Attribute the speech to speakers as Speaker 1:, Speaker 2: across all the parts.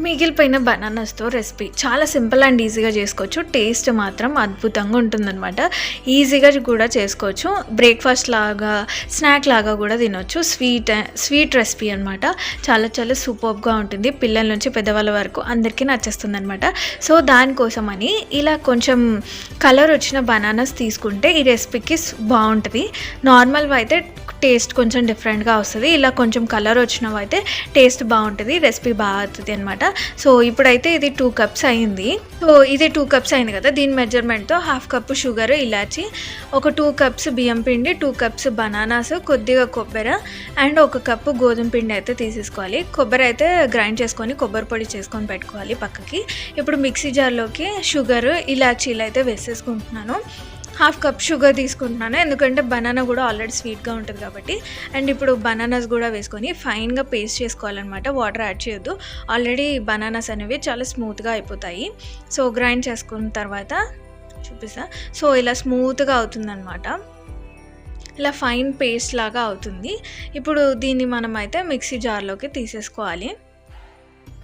Speaker 1: మిగిలిపోయిన బనానాస్‌తో రెసిపీ చాలా simple and ఈజీగా చేసుకోవచ్చు. టేస్ట్ మాత్రం అద్భుతంగా ఉంటుందనమాట. ఈజీగా కూడా చేసుకోవచ్చు. బ్రేక్‌ఫాస్ట్ లాగా, స్నాక్ లాగా కూడా తినొచ్చు. స్వీట్ రెసిపీ అనమాట. చాలా చాలా సూపర్బ్‌గా ఉంటుంది. పిల్లల నుంచి పెద్దవాళ్ళ వరకు అందరికీ నచ్చేస్తుందనమాట. సో దానికోసమని ఇలా కొంచెం కలర్ వచ్చిన బనానాస్ తీసుకుంటే ఈ రెసిపీకి బాగుంటుంది. నార్మల్‌వి అయితే టేస్ట్ కొంచెం డిఫరెంట్‌గా వస్తది. ఇలా కొంచెం కలర్ వచ్చినవైతే టేస్ట్ బాగుంటుంది. రెసిపీ బాగా అవుతుంది అనమాట. సో ఇప్పుడైతే ఇది 2 కప్స్ అయింది. సో ఇది 2 కప్స్ అయింది కదా, దీని మెజర్మెంట్తో 1/2 కప్పు షుగర్, ఇలాచి, ఒక 2 కప్స్ బియ్యం పిండి, 2 కప్స్ బనానాస్, కొద్దిగా కొబ్బరి అండ్ 1 కప్పు గోధుమ పిండి అయితే తీసేసుకోవాలి. కొబ్బరి అయితే గ్రైండ్ చేసుకొని కొబ్బరి పొడి చేసుకొని పెట్టుకోవాలి పక్కకి. ఇప్పుడు మిక్సీ జార్లోకి షుగర్, ఇలాచీలు అయితే వేసేసుకుంటున్నాను. 1/2 కప్ షుగర్ తీసుకుంటున్నాను, ఎందుకంటే బనానా కూడా ఆల్రెడీ స్వీట్గా ఉంటుంది కాబట్టి. అండ్ ఇప్పుడు బనానాస్ కూడా వేసుకొని ఫైన్గా పేస్ట్ చేసుకోవాలన్నమాట. వాటర్ యాడ్ చేయొద్దు, ఆల్రెడీ బనానాస్ అనేవి చాలా స్మూత్గా అయిపోతాయి. సో గ్రైండ్ చేసుకున్న తర్వాత చూపిస్తా. సో ఇలా స్మూత్గా అవుతుందన్నమాట, ఇలా ఫైన్ పేస్ట్ లాగా అవుతుంది. ఇప్పుడు దీన్ని మనం అయితే మిక్సీ జార్లోకి తీసేసుకోవాలి.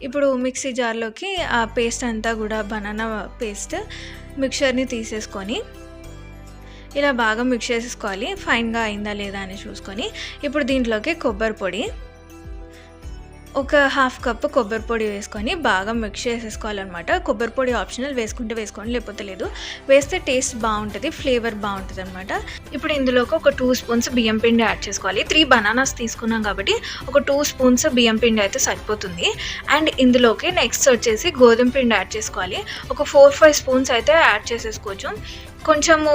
Speaker 1: ఇప్పుడు మిక్సీ జార్లోకి ఆ పేస్ట్ అంతా కూడా బనానా పేస్ట్ మిక్చర్ని తీసేసుకొని ఇలా బాగా మిక్స్ చేసేసుకోవాలి. ఫైన్గా అయిందా లేదా అని చూసుకొని ఇప్పుడు దీంట్లోకి కొబ్బరి పొడి, ఒక 1/2 కప్ కొబ్బరి పొడి వేసుకొని బాగా మిక్స్ చేసేసుకోవాలన్నమాట. కొబ్బరి పొడి ఆప్షనల్, వేసుకుంటే వేసుకోండి లేకపోతే లేదు. వేస్తే టేస్ట్ బాగుంటుంది, ఫ్లేవర్ బాగుంటుంది అనమాట. ఇప్పుడు ఇందులోకి ఒక 2 స్పూన్స్ బియ్యం పిండి యాడ్ చేసుకోవాలి. 3 బనానాస్ తీసుకున్నాం కాబట్టి ఒక 2 స్పూన్స్ బియ్యం పిండి అయితే సరిపోతుంది. అండ్ ఇందులోకి నెక్స్ట్ వచ్చేసి గోధుమ పిండి యాడ్ చేసుకోవాలి. ఒక 4-5 స్పూన్స్ అయితే యాడ్ చేసేసుకోవచ్చు. కొంచెము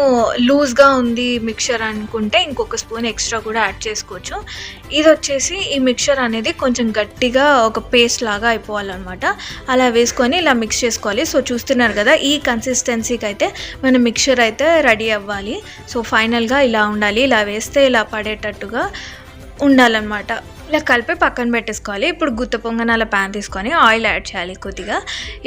Speaker 1: లూజ్గా ఉంది మిక్చర్ అనుకుంటే ఇంకొక స్పూన్ ఎక్స్ట్రా కూడా యాడ్ చేసుకోవచ్చు. ఇది వచ్చేసి ఈ మిక్చర్ అనేది కొంచెం గట్టిగా ఒక పేస్ట్ లాగా అయిపోవాలన్నమాట. అలా వేసుకొని ఇలా మిక్స్ చేసుకోవాలి. సో చూస్తున్నారు కదా, ఈ కన్సిస్టెన్సీకి అయితే మన మిక్చర్ అయితే రెడీ అవ్వాలి. సో ఫైనల్గా ఇలా ఉండాలి. ఇలా వేస్తే ఇలా పడేటట్టుగా ఉండాలన్నమాట. ఇలా కలిపి పక్కన పెట్టేసుకోవాలి. ఇప్పుడు గుత్త పొంగనాల ప్యాన్ తీసుకొని ఆయిల్ యాడ్ చేయాలి కొద్దిగా.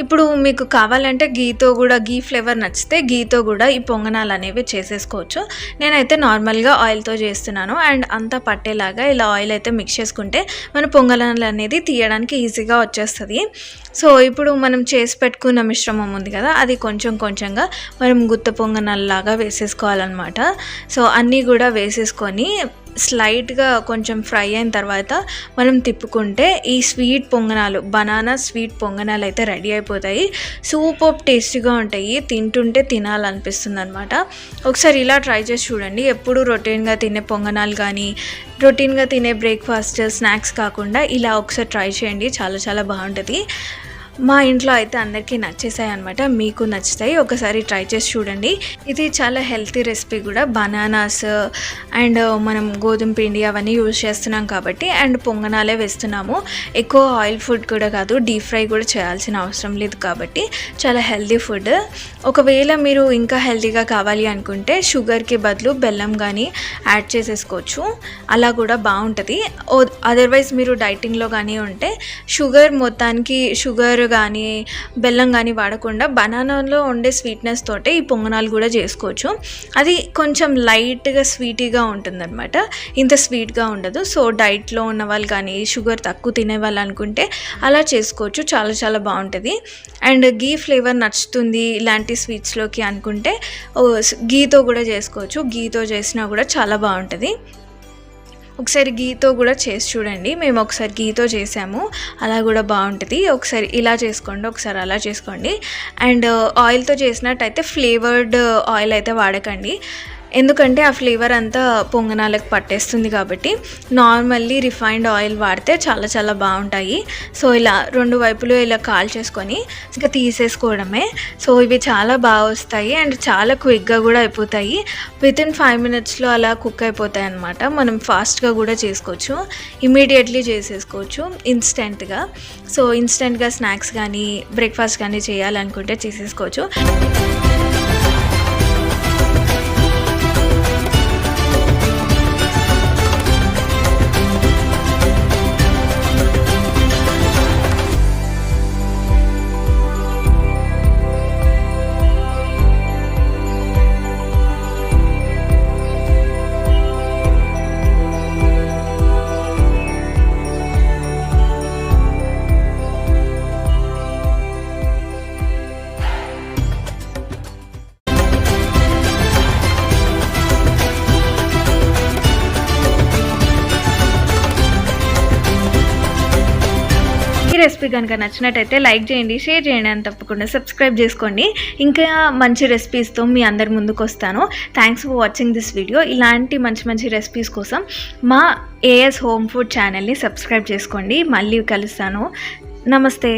Speaker 1: ఇప్పుడు మీకు కావాలంటే గీ ఫ్లేవర్ నచ్చితే గీతో కూడా ఈ పొంగనాలు అనేవి చేసేసుకోవచ్చు. నేనైతే నార్మల్గా ఆయిల్తో చేస్తున్నాను. అండ్ అంతా పట్టేలాగా ఇలా ఆయిల్ అయితే మిక్స్ చేసుకుంటే మన పొంగనాలు అనేది తీయడానికి ఈజీగా వచ్చేస్తుంది. సో ఇప్పుడు మనం చేసి పెట్టుకున్న మిశ్రమం ఉంది కదా, అది కొంచెం కొంచెంగా మనం గుత్త పొంగనాలలాగా వేసేసుకోవాలన్నమాట. సో అన్నీ కూడా వేసేసుకొని స్లైట్గా కొంచెం ఫ్రై అయిన తర్వాత మనం తిప్పుకుంటే ఈ స్వీట్ పొంగనాలు, బనానా స్వీట్ పొంగనాలు అయితే రెడీ అయిపోతాయి. సూపర్ టేస్టీగా ఉంటాయి, తింటుంటే తినాలనిపిస్తుంది అనమాట. ఒకసారి ఇలా ట్రై చేసి చూడండి. ఎప్పుడు రొటీన్గా తినే పొంగనాలు కానీ, రొటీన్గా తినే బ్రేక్ఫాస్ట్ స్నాక్స్ కాకుండా ఇలా ఒకసారి ట్రై చేయండి, చాలా చాలా బాగుంటుంది. మా ఇంట్లో అయితే అందరికీ నచ్చేసాయి అనమాట. మీకు నచ్చుతాయి, ఒకసారి ట్రై చేసి చూడండి. ఇది చాలా హెల్తీ రెసిపీ కూడా. బనానాస్ అండ్ మనం గోధుమ పిండి అవన్నీ యూజ్ చేస్తున్నాం కాబట్టి, అండ్ పొంగనాలే వేస్తున్నాము. ఎక్కువ ఆయిల్ ఫుడ్ కూడా కాదు, డీప్ ఫ్రై కూడా చేయాల్సిన అవసరం లేదు కాబట్టి చాలా హెల్తీ ఫుడ్. ఒకవేళ మీరు ఇంకా హెల్తీగా కావాలి అనుకుంటే షుగర్కి బదులు బెల్లం కానీ యాడ్ చేసేసుకోవచ్చు, అలా కూడా బాగుంటుంది. అదర్వైజ్ మీరు డైటింగ్లో కానీ ఉంటే షుగర్ కానీ బెల్లం కానీ వాడకుండా బనానాలో ఉండే స్వీట్నెస్ తోటే ఈ పొంగనాలు కూడా చేసుకోవచ్చు. అది కొంచెం లైట్గా స్వీటీగా ఉంటుందన్నమాట, ఇంత స్వీట్గా ఉండదు. సో డైట్లో ఉన్న వాళ్ళు కానీ షుగర్ తక్కువ తినే వాళ్ళు అనుకుంటే అలా చేసుకోవచ్చు, చాలా చాలా బాగుంటుంది. అండ్ గీ ఫ్లేవర్ నచ్చుతుంది ఇలాంటి స్వీట్స్లోకి అనుకుంటే గీతో కూడా చేసుకోవచ్చు. గీతో చేసినా కూడా చాలా బాగుంటుంది. ఒకసారి గీతో కూడా చేసి చూడండి. మేము ఒకసారి గీతో చేసాము, అలా కూడా బాగుంటుంది. ఒకసారి ఇలా చేసుకోండి, ఒకసారి అలా చేసుకోండి. అండ్ ఆయిల్తో చేసినట్టయితే ఫ్లేవర్డ్ ఆయిల్ అయితే వాడకండి, ఎందుకంటే ఆ ఫ్లేవర్ అంతా పొంగనాలకు పట్టేస్తుంది కాబట్టి. నార్మల్లీ రిఫైన్డ్ ఆయిల్ వాడితే చాలా చాలా బాగుంటాయి. సో ఇలా 2 వైపులు ఇలా కాల్ చేసుకొని ఇంకా తీసేసుకోవడమే. సో ఇవి చాలా బాగా వస్తాయి అండ్ చాలా క్విక్గా కూడా అయిపోతాయి. వితిన్ 5 మినిట్స్లో అలా కుక్ అయిపోతాయి అన్నమాట. మనం ఫాస్ట్గా కూడా చేసుకోవచ్చు, ఇమీడియట్లీ చేసేసుకోవచ్చు ఇన్స్టెంట్గా. సో ఇన్స్టెంట్గా స్నాక్స్ కానీ బ్రేక్ఫాస్ట్ కానీ చేయాలనుకుంటే చేసేసుకోవచ్చు. రెసిపీ కనుక నచ్చినట్టయితే లైక్ చేయండి, షేర్ చేయండి అని తప్పకుండా సబ్స్క్రైబ్ చేసుకోండి. ఇంకా మంచి రెసిపీస్తో మీ అందరి ముందుకు వస్తాను. Thanks for watching this video. ఇలాంటి మంచి మంచి రెసిపీస్ కోసం మా ఏఎస్ హోమ్ ఫుడ్ ఛానల్ని సబ్స్క్రైబ్ చేసుకోండి. మళ్ళీ కలుస్తాను. నమస్తే.